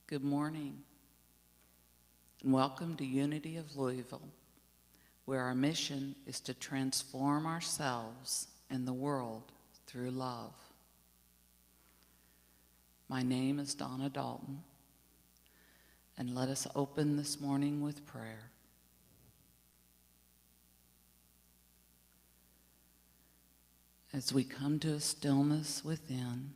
Good morning, and welcome to Unity of Louisville, where our mission is to transform ourselves and the world through love. My name is Donna Dalton, and let us open this morning with prayer. As we come to a stillness within,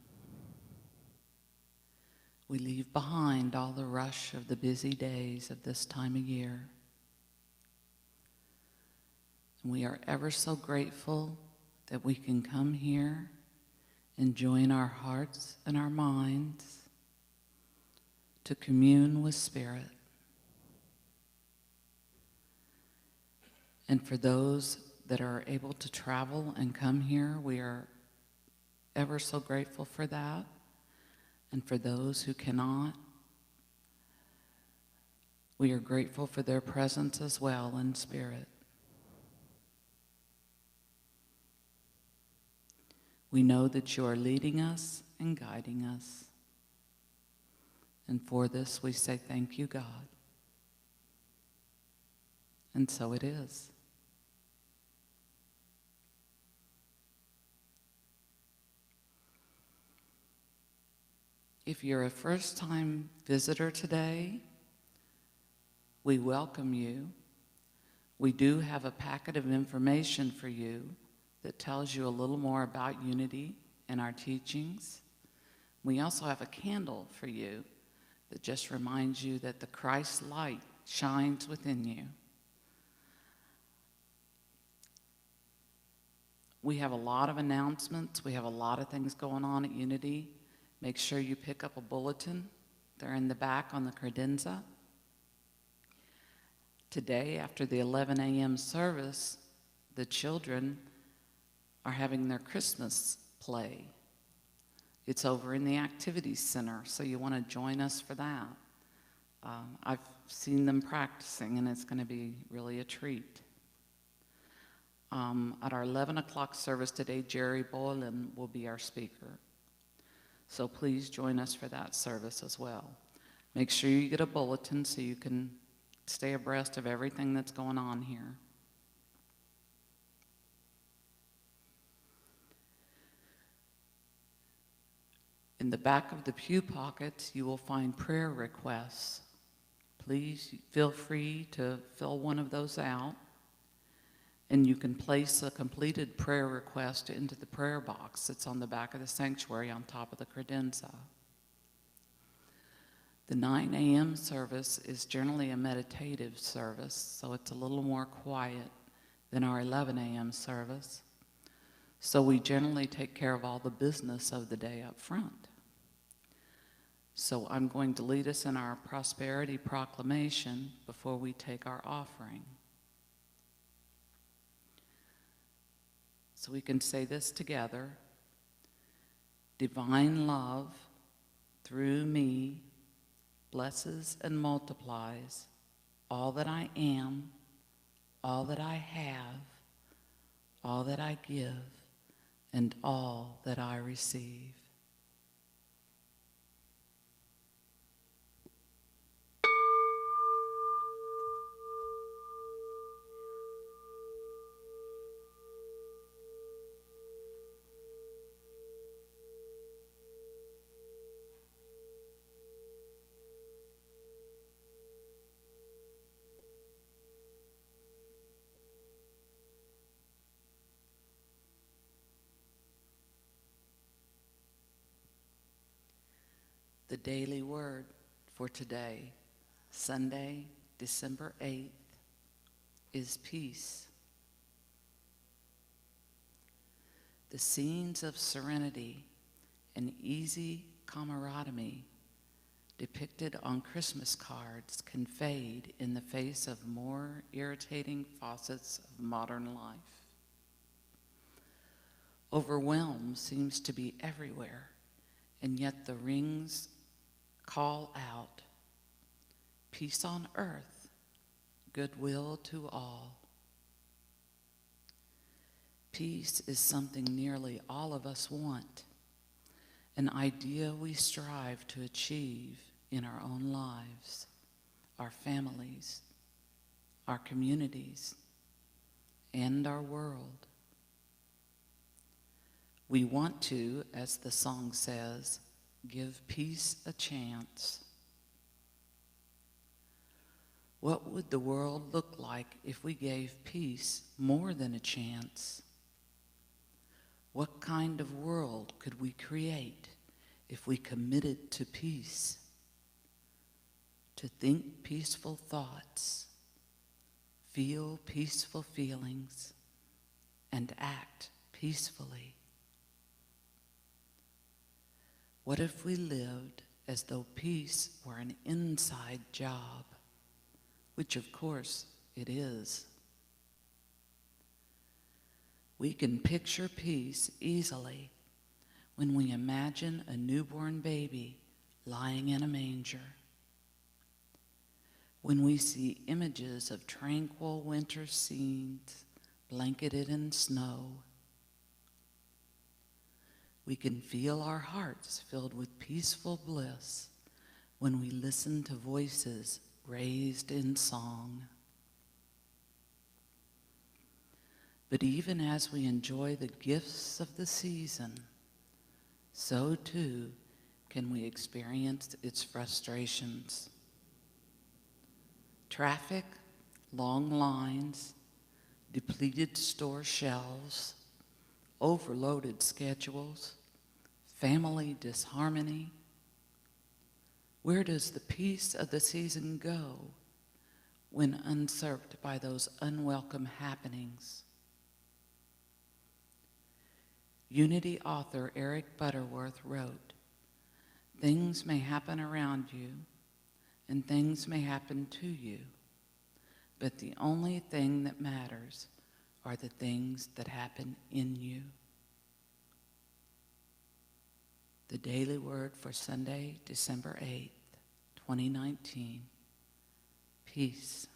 we leave behind all the rush of the busy days of this time of year. And we are ever so grateful that we can come here and join our hearts and our minds to commune with Spirit. And for those that are able to travel and come here, we are ever so grateful for that. And for those who cannot, we are grateful for their presence as well in spirit. We know that you are leading us and guiding us. And for this we say thank you, God. And so it is. If you're a first-time visitor today, we welcome you. We do have a packet of information for you that tells you a little more about Unity and our teachings. We also have a candle for you that just reminds you that the Christ light shines within you. We have a lot of announcements. We have a lot of things going on at Unity. Make sure you pick up a bulletin. They're in the back on the credenza. Today, after the 11 a.m. service, the children are having their Christmas play. It's over in the Activities Center, so you want to join us for that. I've seen them practicing, and it's going to be really a treat. At our 11 o'clock service today, Jerry Boylan will be our speaker. So please join us for that service as well. Make sure you get a bulletin so you can stay abreast of everything that's going on here. In the back of the pew pockets, you will find prayer requests. Please feel free to fill one of those out. And you can place a completed prayer request into the prayer box that's on the back of the sanctuary on top of the credenza. The 9 a.m. service is generally a meditative service, so it's a little more quiet than our 11 a.m. service. So we generally take care of all the business of the day up front. So I'm going to lead us in our prosperity proclamation before we take our offering. So we can say this together. Divine love through me blesses and multiplies all that I am, all that I have, all that I give, and all that I receive. The daily word for today, Sunday, December 8th, is peace. The scenes of serenity and easy camaraderie depicted on Christmas cards can fade in the face of more irritating facets of modern life. Overwhelm seems to be everywhere, and yet the rings call out, peace on earth, goodwill to all. Peace is something nearly all of us want, an idea we strive to achieve in our own lives, our families, our communities, and our world. We want to, as the song says, give peace a chance. What would the world look like if we gave peace more than a chance? What kind of world could we create if we committed to peace? To think peaceful thoughts, feel peaceful feelings, and act peacefully. What if we lived as though peace were an inside job, which of course it is? We can picture peace easily when we imagine a newborn baby lying in a manger, when we see images of tranquil winter scenes blanketed in snow. We can feel our hearts filled with peaceful bliss when we listen to voices raised in song. But even as we enjoy the gifts of the season, so too can we experience its frustrations. Traffic, long lines, depleted store shelves, overloaded schedules, family disharmony. Where does the peace of the season go when usurped by those unwelcome happenings? Unity author Eric Butterworth wrote, "Things may happen around you and things may happen to you, but the only thing that matters are the things that happen in you." The Daily Word for Sunday, December 8th, 2019. Peace.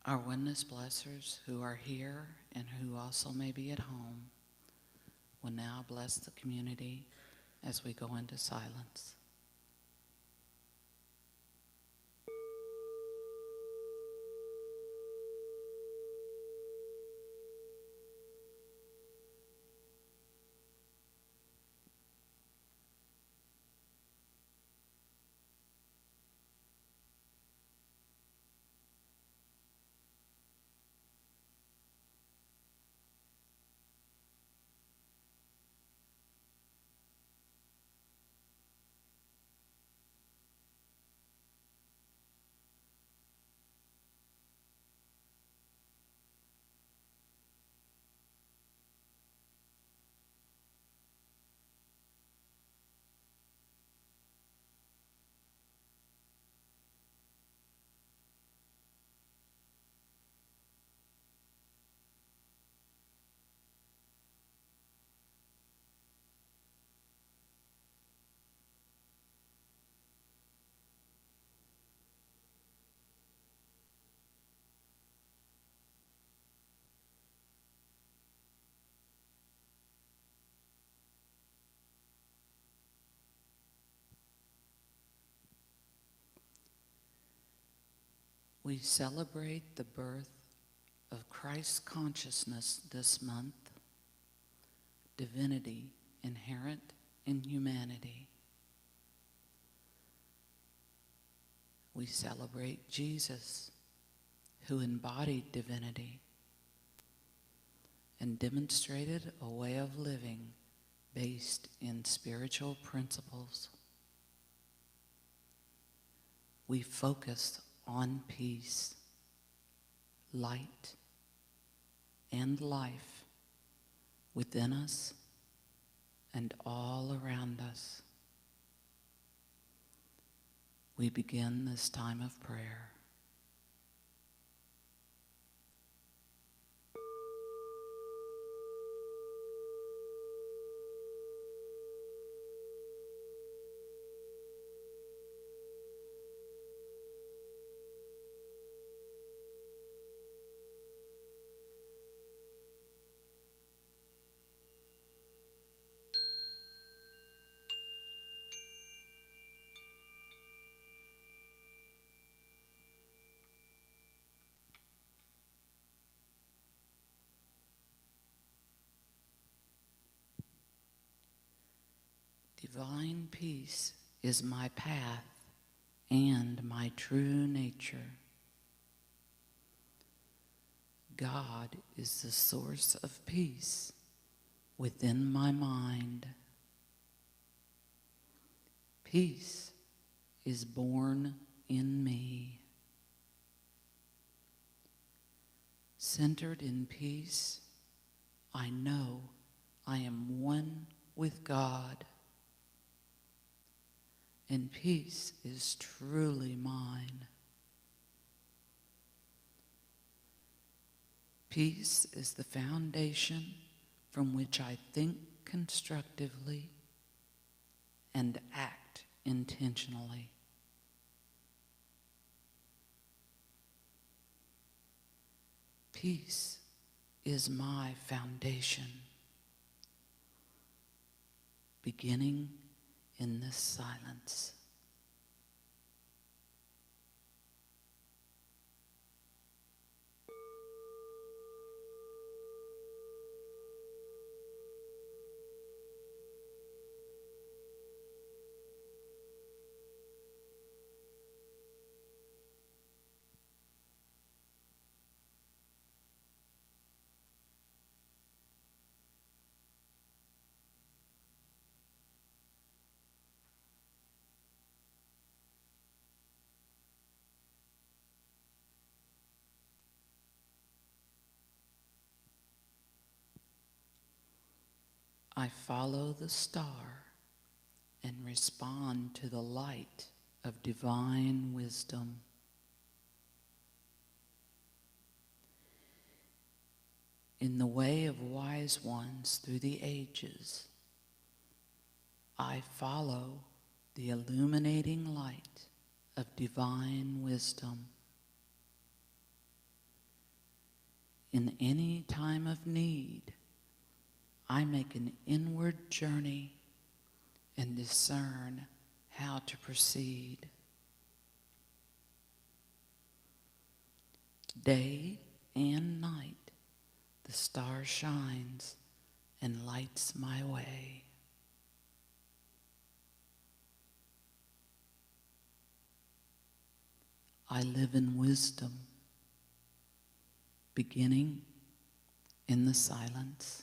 Our oneness blessers who are here and who also may be at home will now bless the community as we go into silence. We celebrate the birth of Christ consciousness this month, divinity inherent in humanity. We celebrate Jesus, who embodied divinity and demonstrated a way of living based in spiritual principles. We focus on peace, light, and life within us and all around us. We begin this time of prayer. Divine peace is my path and my true nature. God is the source of peace within my mind. Peace is born in me. Centered in peace, I know I am one with God, and peace is truly mine. Peace is the foundation from which I think constructively and act intentionally. Peace is my foundation, beginning in this silence. I follow the star and respond to the light of divine wisdom. In the way of wise ones through the ages, I follow the illuminating light of divine wisdom. In any time of need, I make an inward journey and discern how to proceed. Day and night, the star shines and lights my way. I live in wisdom, beginning in the silence.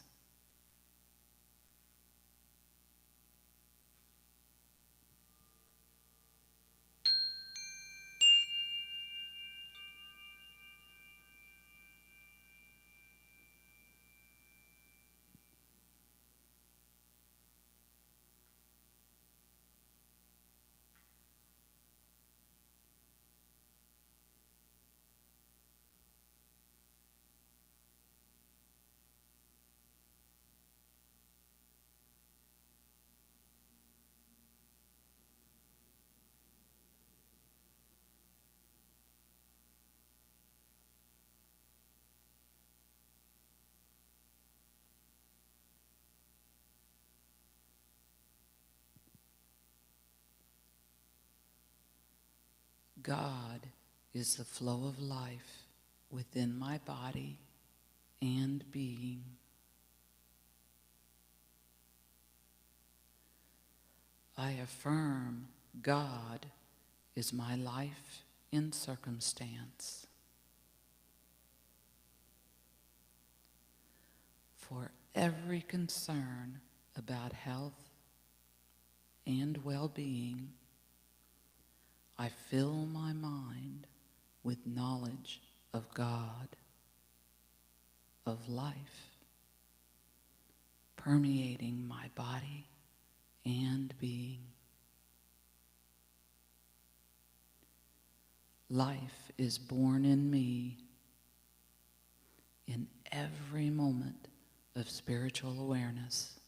God is the flow of life within my body and being. I affirm God is my life in circumstance. For every concern about health and well-being, I fill my mind with knowledge of God, of life, permeating my body and being. Life is born in me in every moment of spiritual awareness.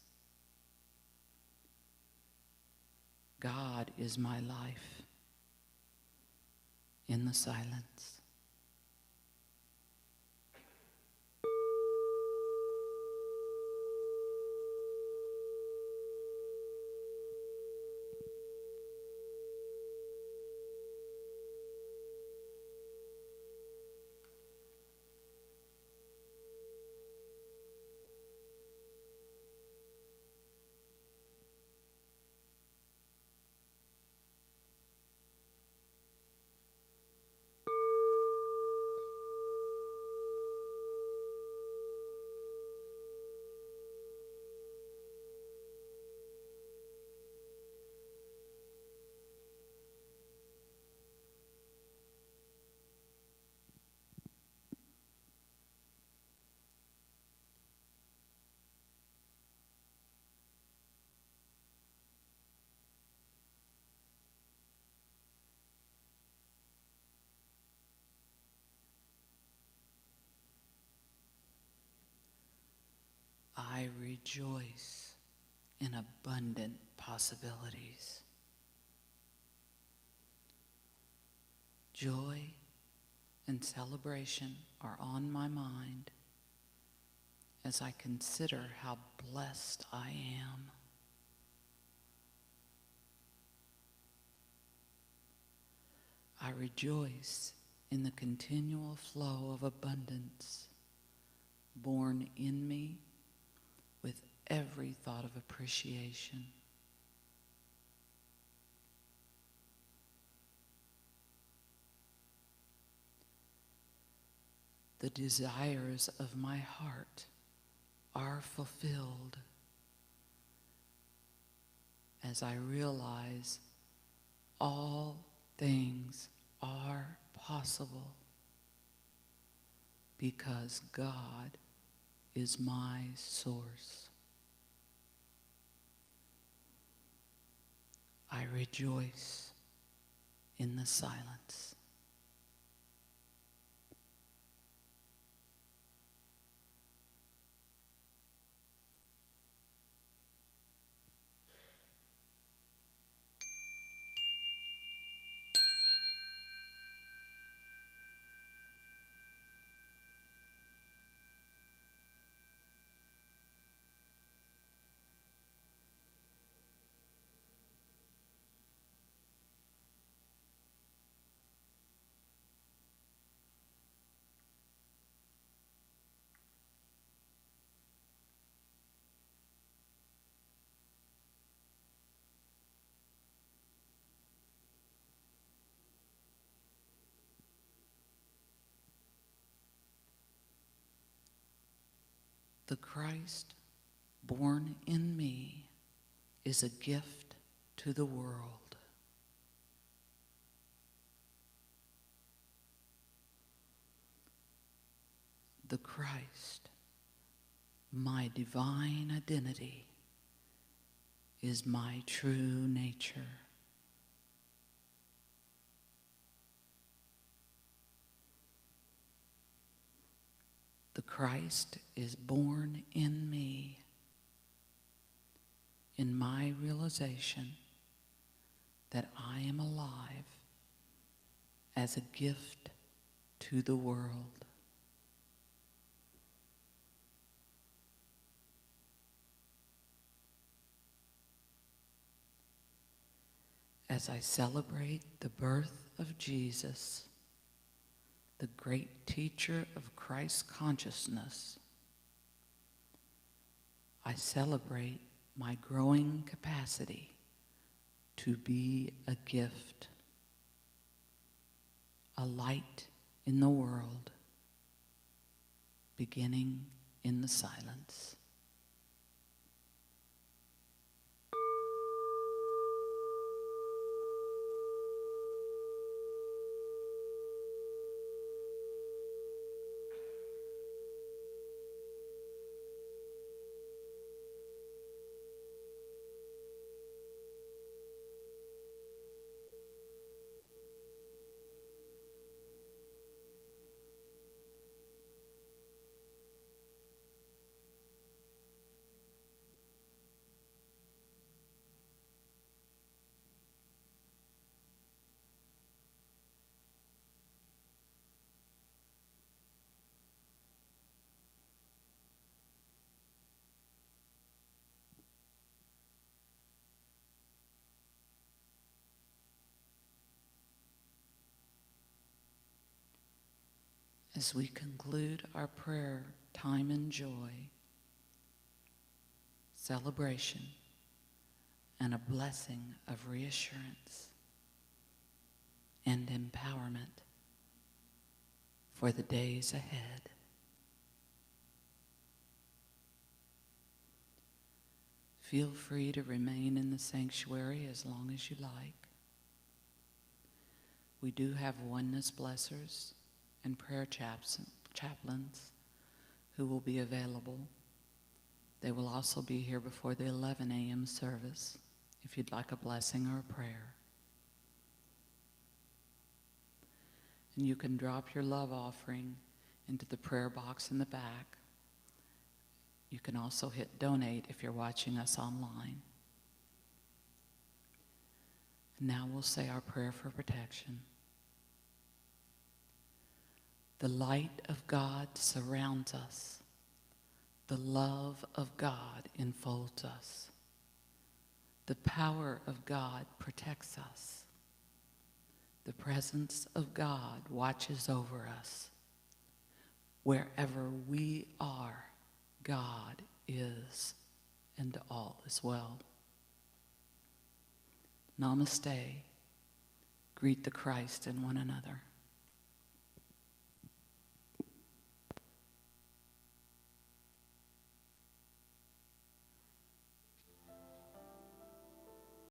God is my life in the silence. I rejoice in abundant possibilities. Joy and celebration are on my mind as I consider how blessed I am. I rejoice in the continual flow of abundance born in me with every thought of appreciation. The desires of my heart are fulfilled as I realize all things are possible because God is my source. I rejoice in the silence. The Christ born in me is a gift to the world. The Christ, my divine identity, is my true nature. The Christ is born in me in my realization that I am alive as a gift to the world. As I celebrate the birth of Jesus the great teacher of Christ consciousness, I celebrate my growing capacity to be a gift, a light in the world, beginning in the silence. As we conclude our prayer time in joy, celebration, and a blessing of reassurance and empowerment for the days ahead. Feel free to remain in the sanctuary as long as you like. We do have oneness blessers and prayer chaplains who will be available. They will also be here before the 11 a.m. service if you'd like a blessing or a prayer. And you can drop your love offering into the prayer box in the back. You can also hit donate if you're watching us online. And now we'll say our prayer for protection. The light of God surrounds us. The love of God enfolds us. The power of God protects us. The presence of God watches over us. Wherever we are, God is, and all is well. Namaste. Greet the Christ in one another.